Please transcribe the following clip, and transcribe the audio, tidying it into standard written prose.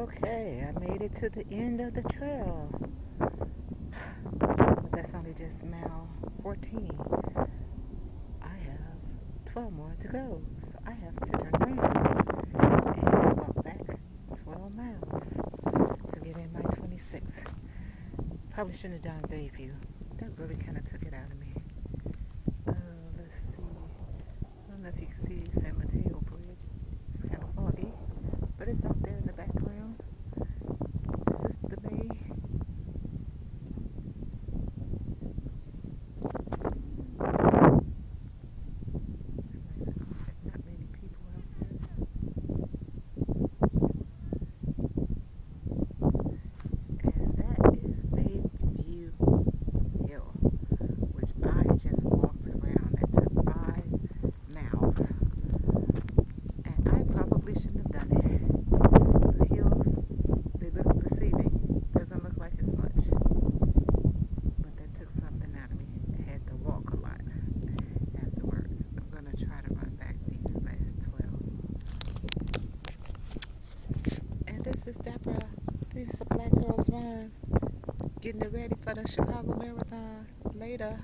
Okay, I made it to the end of the trail. But that's only just mile 14. I have 12 more to go, so I have to turn around and walk back 12 miles to get in my 26. Probably shouldn't have done Bayview. That really kind of took it out of me. Let's see. I don't know if you can see San Mateo Bridge. It's kind of foggy, but it's up there in the background. This is the bay. It's nice and quiet. Not many people out here. And that is Bayview Hill, which I just walked around. That took 5 miles. And I probably shouldn't have done it. The hills, they look deceiving. Doesn't look like it's much. But that took something out of me. I had to walk a lot afterwards. I'm going to try to run back these last 12. And this is Deborah. This is a Black Girls Run. Getting it ready for the Chicago Marathon. Later.